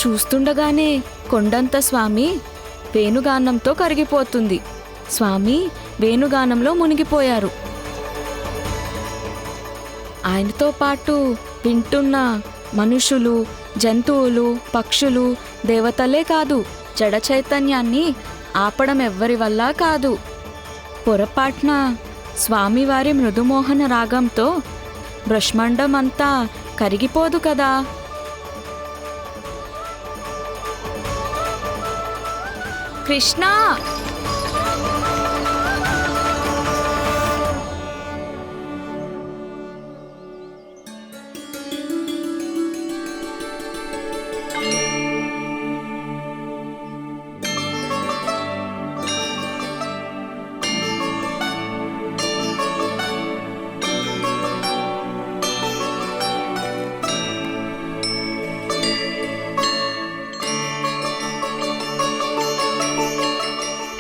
చూస్తుండగానే కొండంత స్వామి వేణుగానంతో కరిగిపోతుంది. స్వామి వేణుగానంలో మునిగిపోయారు. ఆయనతో పాటు వింటున్న మనుషులు, జంతువులు, పక్షులు, దేవతలే కాదు, జడ చైతన్యాన్ని ఆపడం ఎవ్వరి వల్ల కాదు. పొరపాటున స్వామివారి మృదుమోహన రాగంతో బ్రహ్మాండం అంతా కరిగిపోదు కదా. కృష్ణ,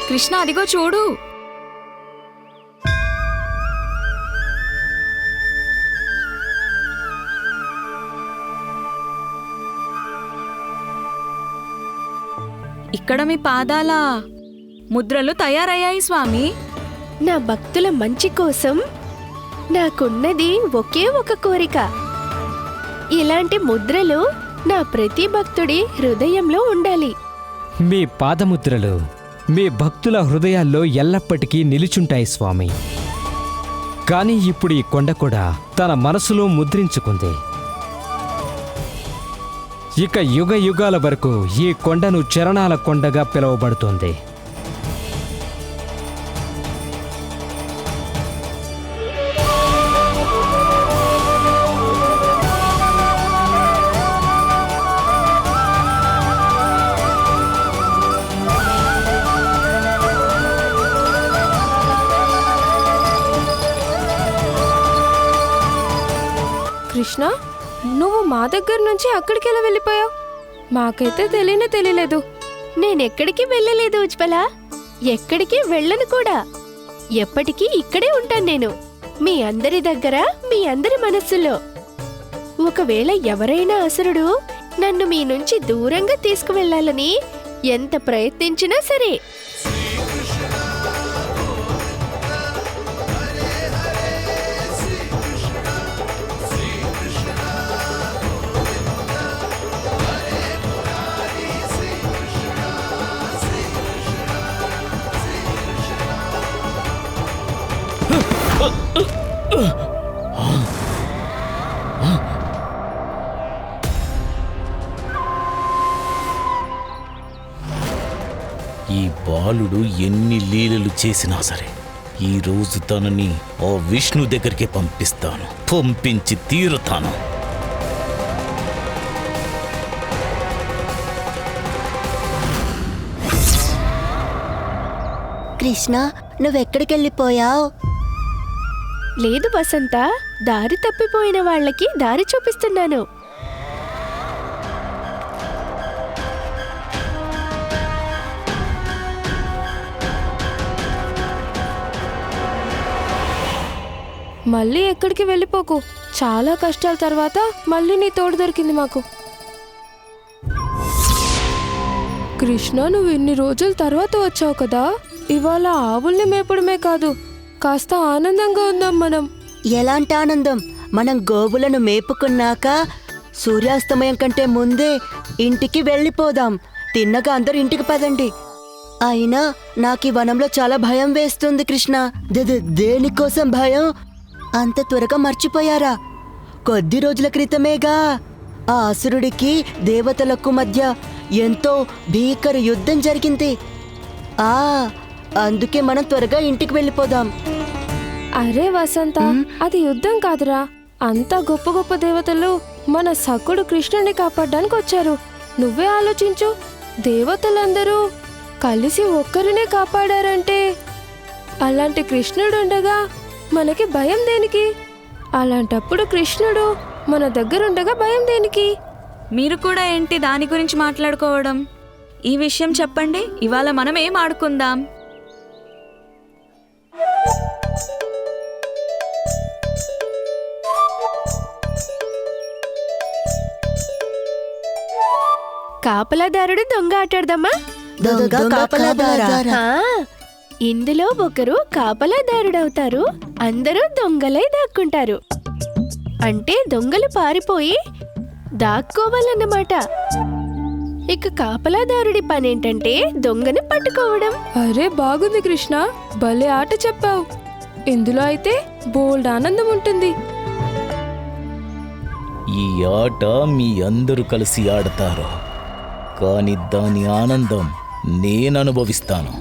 కృష్ణ అదిగో చూడు. ఇక్కడ మీ పాదాల ముద్రలు తయారయ్యాయి స్వామి. నా భక్తుల మంచి కోసం నాకున్నది ఒకే ఒక కోరిక. ఇలాంటి ముద్రలు నా ప్రతి భక్తుడి హృదయంలో ఉండాలి. మీ పాదముద్రలు మీ భక్తుల హృదయాల్లో ఎల్లప్పటికీ నిలుచుంటాయి స్వామి. కానీ ఇప్పుడు ఈ కొండ కూడా తన మనసులో ముద్రించుకుంది. ఇక యుగ యుగాల వరకు ఈ కొండను చరణాల కొండగా పిలువబడుతోంది. కృష్ణ, నువ్వు మా దగ్గర నుంచి అక్కడికి ఎలా వెళ్ళిపోయావు? మాకైతే తెలియలేదు. నేనెక్కడికి వెళ్ళలేదు ఉజ్వల, ఎక్కడికి వెళ్ళను కూడా. ఎప్పటికీ ఇక్కడే ఉంటాను నేను, మీ అందరి దగ్గర, మీ అందరి మనస్సులో. ఒకవేళ ఎవరైనా అసురుడు నన్ను మీ నుంచి దూరంగా తీసుకువెళ్ళాలని ఎంత ప్రయత్నించినా సరే, ఈ బాలుడు ఎన్ని లీలలు చేసినా సరే ఈ రోజు తనని ఆ విష్ణు దగ్గరికి పంపిస్తాను, పంపించి తీరుతాను. కృష్ణ, నువ్వెక్కడికెళ్ళిపోయావు? లేదు వసంత, దారి తప్పిపోయిన వాళ్ళకి దారి చూపిస్తున్నాను. మళ్ళీ ఎక్కడికి వెళ్ళిపోకు. చాలా కష్టాల తర్వాత మళ్ళీ నీ తోడు దొరికింది మాకు. కృష్ణ, నువ్వు ఇన్ని రోజుల తర్వాత వచ్చావు కదా, ఇవాళ ఆవుల్ని మేపడమే కాదు, కాస్త ఆనందంగా ఉందాం మనం. ఎలాంటి ఆనందం? మనం గోవులను మేపుకున్నాక సూర్యాస్తమయం కంటే ముందే ఇంటికి వెళ్ళిపోదాం. తిన్నగా అందరూ ఇంటికి పదండి. అయినా నాకు ఈ వనంలో చాలా భయం వేస్తుంది కృష్ణ. దేనికోసం భయం? అంత త్వరగా మర్చిపోయారా? కొద్ది రోజుల క్రితమేగా ఆ అసురుడికి దేవతలకు మధ్య ఎంతో భీకర యుద్ధం జరిగింది. అందుకే మనం త్వరగా ఇంటికి వెళ్ళిపోదాం. అరే వసంత, అది యుద్ధం కాదురా. అంత గొప్ప గొప్ప దేవతలు మన సకుడు కృష్ణుని కాపాడడానికి వచ్చారు. నువ్వే ఆలోచించు, దేవతలందరూ కలిసి ఒక్కరినే కాపాడారంటే అలాంటి కృష్ణుడు ఉండగా మనకి భయం దేనికి? అలాంటప్పుడు కృష్ణుడు మన దగ్గరుండగా భయం దేనికి? మీరు కూడా ఏంటి దాని గురించి మాట్లాడుకోవడం? ఈ విషయం చెప్పండి, ఇవాళ మనం ఏం ఆడుకుందాం? కాపలాదారుడు దొంగ ఆటాడదామా? దొంగ కాపలాదారా? ఆ, ఇందులో ఒకరు కాపలాదారుడవుతారు, అందరూ దొంగలై దాక్కుంటారు. అంటే దొంగలు పారిపోయి దాక్కోవాలన్నమాట. ఇక కాపలాదారుడి పనేంటంటే దొంగని పట్టుకోవడం. అరే బాగుంది కృష్ణ, భలే ఆట చెప్పావు. ఇందులో అయితే బోల్డ్ ఆనందం ఉంటుంది. ఈ ఆట మీ అందరూ కలిసి ఆడతారు, కానీ దాని ఆనందం నేను అనుభవిస్తాను.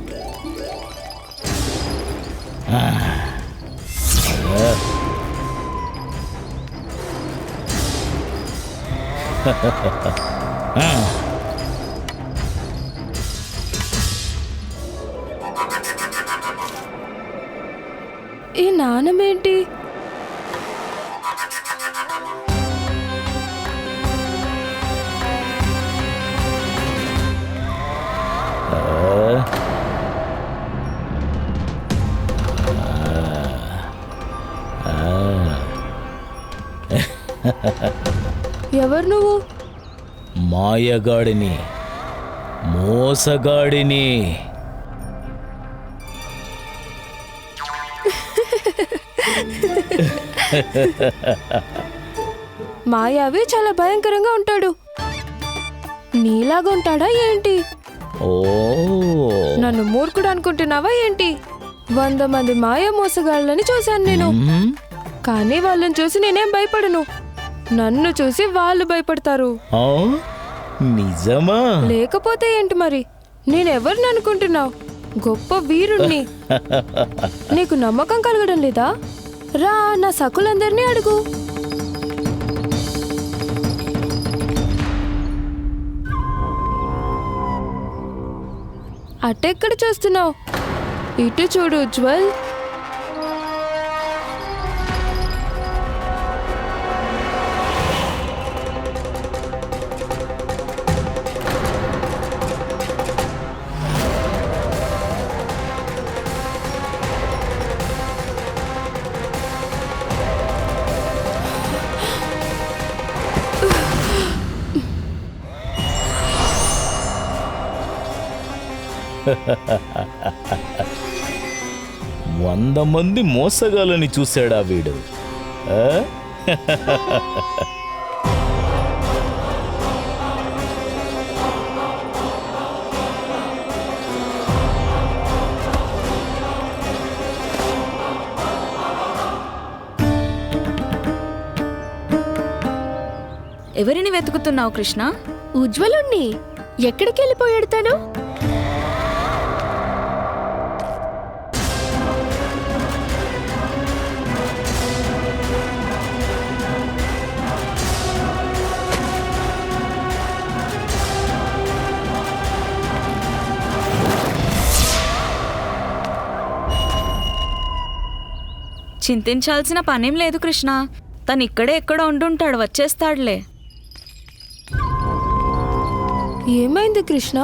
ఈ నాణమేంటి? ఎవరు నువ్వు? మాయగాడిని, మోసగాడిని. మాయావి చాలా భయంకరంగా ఉంటాడు. నీలాగా ఉంటాడా ఏంటి? ఓ, నన్ను మూర్ఖుడు అనుకుంటున్నావా ఏంటి? 100 మంది మాయా మోసగాళ్ళని చూశాను నేను, మ్మ్. కానీ వాళ్ళని చూసి నేనేం భయపడను. నన్ను చూసి వాళ్ళు భయపడతారు. ఆ? నిజమా? లేకపోతే ఏంటి మరి? నేనెవరిని అనుకుంటున్నావు? గొప్ప వీరుణ్ణి. నీకు నమ్మకం కలగడం లేదా? రా, నా సకులందరినీ అడుగు. అటెక్కడ చూస్తున్నావు? ఇటు చూడు ఉజ్వల్. వంద మంది మోసగాలని చూశాడా వీడు? ఆ? ఎవరిని వెతుకుతున్నావు కృష్ణ? ఉజ్వలుణ్ణి. ఎక్కడికి వెళ్ళిపోయాడు తను? చింతించాల్సిన పనేం లేదు కృష్ణ. తను ఇక్కడే ఎక్కడో ఉండుంటాడు, వచ్చేస్తాడులే. ఏమైంది కృష్ణ?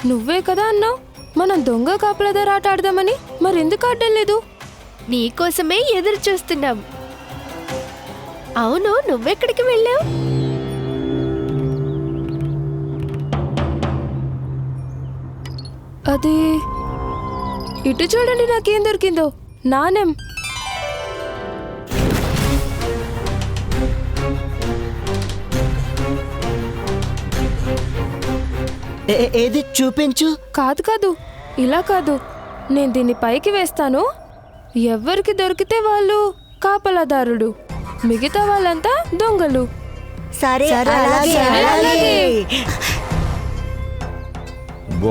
నువ్వే కదా అన్నావు మనం దొంగ కాపలాదారు ఆట ఆడదామని. మరెందుకు ఆడడం లేదు? నీకోసమే ఎదురు చూస్తున్నాం. అవును, నువ్వెక్కడికి వెళ్ళావు? అది ఇటు చూడండి, నాకేం దొరికిందో. నాణెం. ఏది చూపించు. కాదు కాదు, ఇలా కాదు. నేను దీన్ని పైకి వేస్తాను. ఎవరికి దొరికితే వాళ్ళు కాపలాదారుడు, మిగతా వాళ్ళంతా దొంగలు. సరే, అలాగే, అలాగే.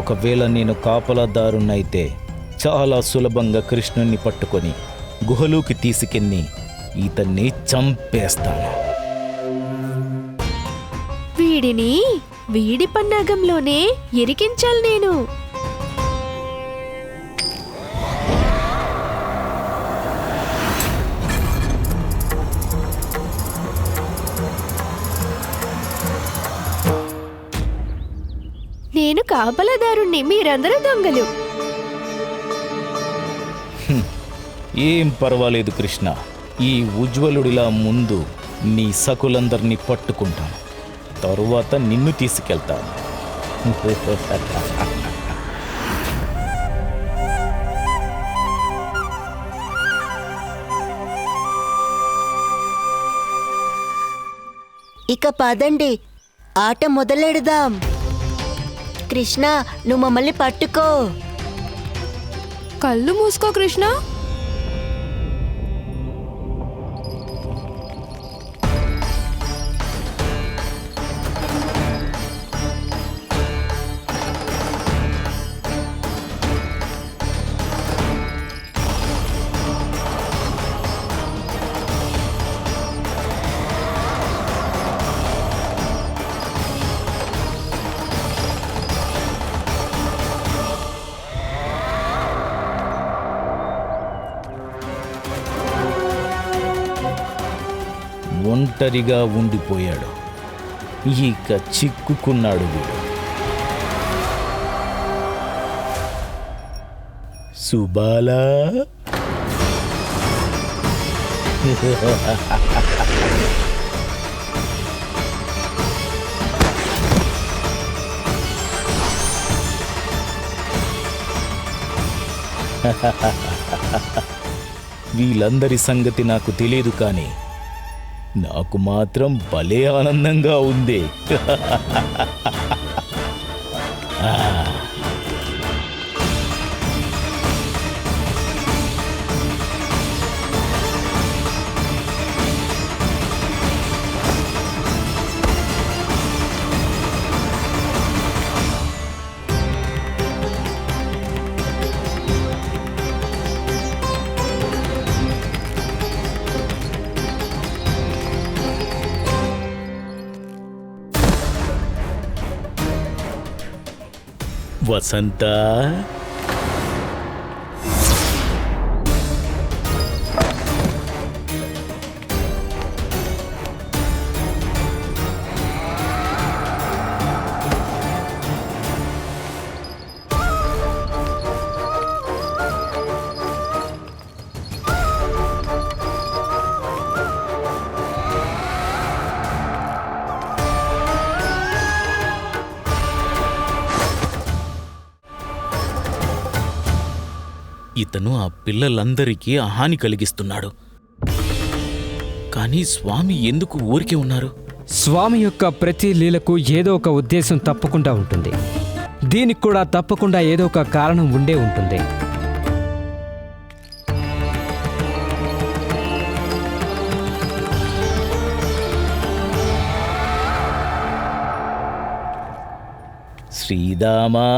ఒకవేళ నేను కాపలాదారునైతే చాలా సులభంగా కృష్ణుణ్ణి పట్టుకొని గుహలోకి తీసుకెళ్ళి ఇతన్ని చంపేస్తాను. వీడిని వీడి పన్నాగంలోనే ఇరికించాలి నేను. నేను కాపలాదారుణ్ణి, మీరందరూ దొంగలు. ఏం పర్వాలేదు కృష్ణ, ఈ ఉజ్వలుడిలా ముందు నీ సకులందరినీ పట్టుకుంటాను, తరువాత నిన్ను తీసుకెళ్తాను. ఇక పదండి, ఆట మొదలెడదాం. కృష్ణ, నువ్వు మమ్మల్ని పట్టుకో. కళ్ళు మూసుకో కృష్ణ. ఒంటరిగా ఉండిపోయాడు. ఇక చిక్కుకున్నాడు వీడు. సుబాలా, వీళ్ళందరి సంగతి నాకు తెలియదు, కానీ నాకు మాత్రం భలే ఆనందంగా ఉంది. వసంత, ఇతను ఆ పిల్లలందరికీ హాని కలిగిస్తున్నాడు. కానీ స్వామి ఎందుకు ఊరికే ఉన్నారు? స్వామి యొక్క ప్రతి లీలకు ఏదో ఒక ఉద్దేశం తప్పకుండా ఉంటుంది. దీనికి కూడా తప్పకుండా ఏదో ఒక కారణం ఉండే ఉంటుంది. శ్రీదామా,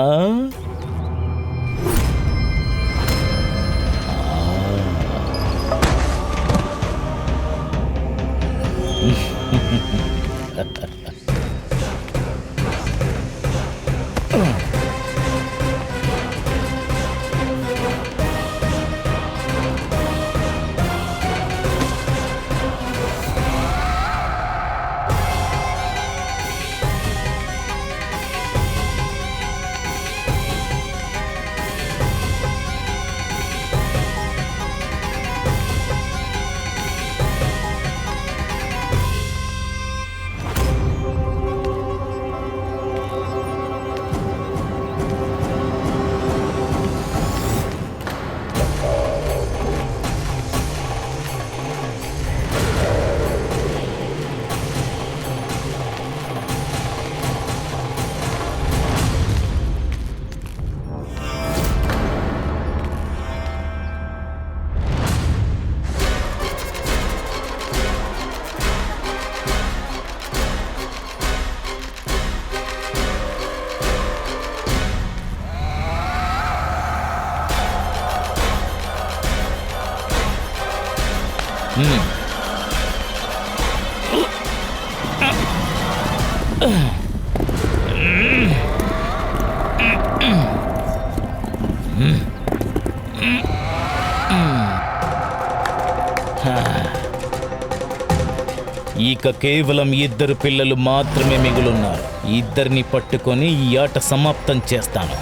ఇక కేవలం 2 పిల్లలు మాత్రమే మిగులున్నారు. ఇద్దరిని పట్టుకొని ఈ ఆట సమాప్తం చేస్తాను.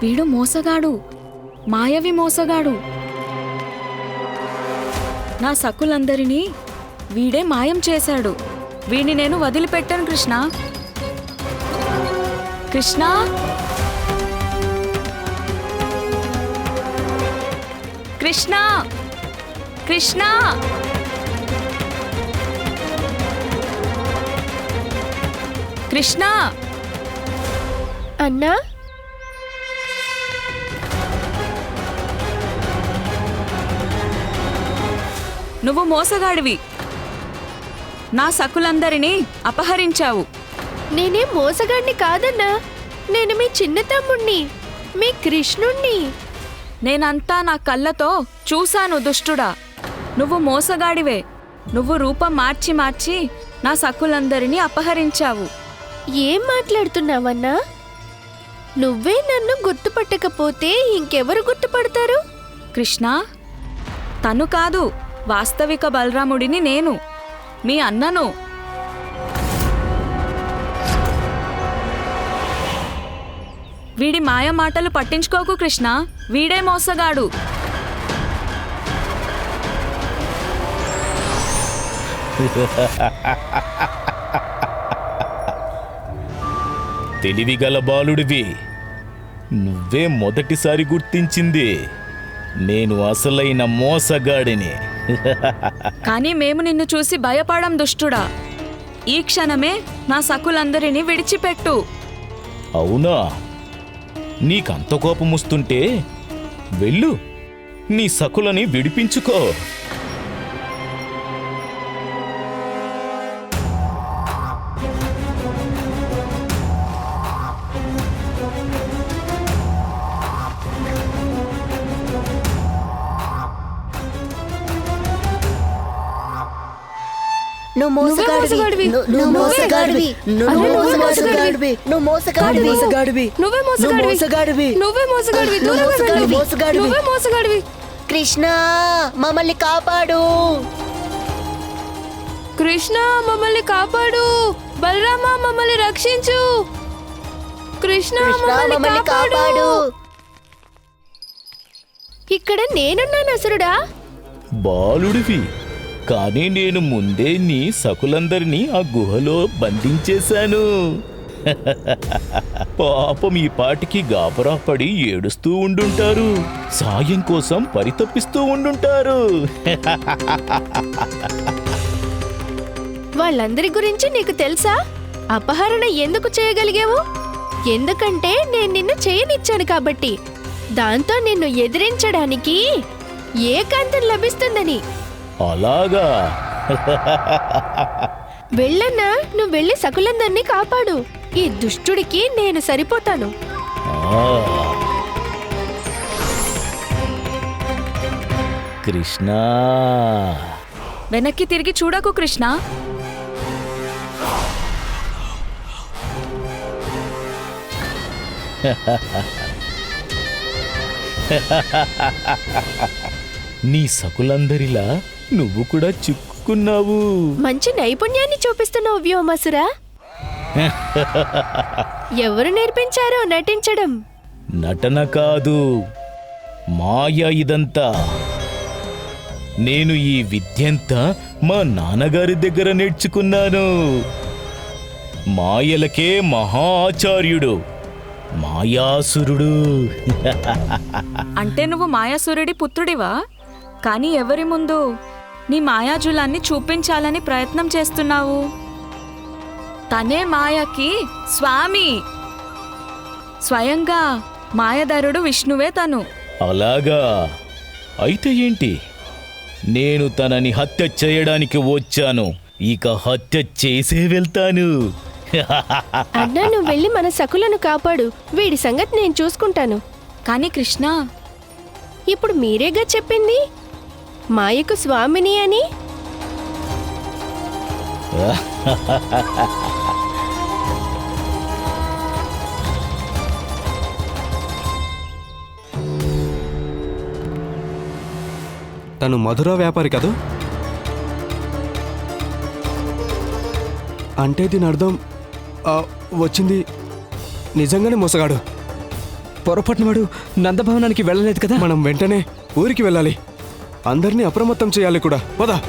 వీడు మోసగాడు, మాయవి మోసగాడు. నా సకులందరినీ వీడే మాయం చేశాడు. వీడిని నేను వదిలిపెట్టాను కృష్ణ. కృష్ణ, కృష్ణ, కృష్ణ. కృష్ణ, అన్నా నువ్వు మోసగాడివి. నా సకులందరినీ అపహరించావు. నేనేం మోసగాడిని కాదన్నా. నేను మీ చిన్న తమ్ముణ్ణి, మీ కృష్ణుణ్ణి. నేనంతా నా కళ్ళతో చూశాను దుష్టుడా. నువ్వు మోసగాడివే. నువ్వు రూపం మార్చి మార్చి నా సకులందరినీ అపహరించావు. ఏం మాట్లాడుతున్నావన్నా? నువ్వే నన్ను గుర్తుపట్టకపోతే ఇంకెవరు గుర్తుపడతారు? కృష్ణ, తను కాదు, వాస్తవిక బలరాముడిని నేను, మీ అన్నను. వీడి మాయ మాటలు పట్టించుకోకు కృష్ణ. వీడే మోసగాడు. తెలివిగల బాలుడివి. నువ్వే మొదటిసారి గుర్తించింది నేను అసలైన మోసగాడిని. కానీ మేము నిన్ను చూసి భయపడం దుష్టుడా. ఈ క్షణమే నా సకులందరినీ విడిచిపెట్టు. అవునా? నీకంత కోపం వస్తుంటే వెళ్ళు, నీ సకులని విడిపించుకో. నువ్వు మోసగాడివి, నువ్వు మోసగాడివి, నువ్వు మోసగాడివి, నువ్వు మోసగాడివి, మోసగాడివి, నువ్వే మోసగాడివి, నువ్వే మోసగాడివి, నువ్వు దూరంగా మోసగాడివి, వెళ్ళు. మోసగాడివి. నువ్వే మోసగాడివి. కృష్ణ, మమ్మల్ని కాపాడు. కృష్ణ, మమ్మల్ని కాపాడు. బలరామ, మమ్మల్ని రక్షించు. కృష్ణ, కృష్ణ, మమ్మల్ని కాపాడు. ఇక్కడ నేనున్నాను అసురుడా. బాలుడివి, కానీ నేను ముందే నీ సకులందరినీ ఆ గుహలో బంధించేశాను. పాపం ఈ పాటికి గాబరా పడి ఏడుస్తూ ఉండుంటారు, సాయం కోసం పరితపిస్తూ ఉండుంటారు. వాళ్ళందరి గురించి నీకు తెలుసా? అపహరణ ఎందుకు చేయగలిగావు? ఎందుకంటే నేను నిన్ను చేయనిచ్చాను కాబట్టి. దాంతో నిన్ను ఎదిరించడానికి ఏకాంతం లభిస్తుందని. అలాగా? వెళ్ళన్నా, నువ్వు వెళ్ళి సకులందరినీ కాపాడు. ఈ దుష్టుడికి నేను సరిపోతాను. ఆ. కృష్ణ, వెనక్కి తిరిగి చూడకు కృష్ణ. నీ సకులందరిలా నువ్వు కూడా చిక్కుకున్నావు. మంచి నైపుణ్యాన్ని చూపిస్తున్నావు వ్యోమాసురా. ఎవరు నేర్పించారో నటించడం? నటన కాదు, మాయ ఇదంతా. నేను ఈ విద్యంతా మా నాన్నగారి దగ్గర నేర్చుకున్నాను. మాయలకే మహా ఆచార్యుడు మాయాసురుడు. అంటే నువ్వు మాయాసురుడి పుత్రుడివా? కానీ ఎవరి ముందు నీ మాయాజులాన్ని చూపించాలని ప్రయత్నం చేస్తున్నావు? తనే మాయకి స్వామి. స్వయంగా మాయధరుడు విష్ణువే తను. అలాగా? అయితే ఏంటి? నేను తనని హత్య చేయడానికి వచ్చాను. ఇక హత్య చేసే వెళ్తాను. అన్నా, నువ్వు వెళ్ళి మన సకులను కాపాడు. వీడి సంగతి నేను చూసుకుంటాను. కానీ కృష్ణ, ఇప్పుడు మీరేగా చెప్పింది మాయకు స్వామిని అని. తను మధుర వ్యాపారి కదూ? అంటే దీని అర్థం వచ్చింది నిజంగానే మోసగాడు. పొరపాటున వాడు నందభవనానికి వెళ్ళలేదు కదా? మనం వెంటనే ఊరికి వెళ్ళాలి. అందరినీ అప్రమత్తం చేయాలి కూడా. పద.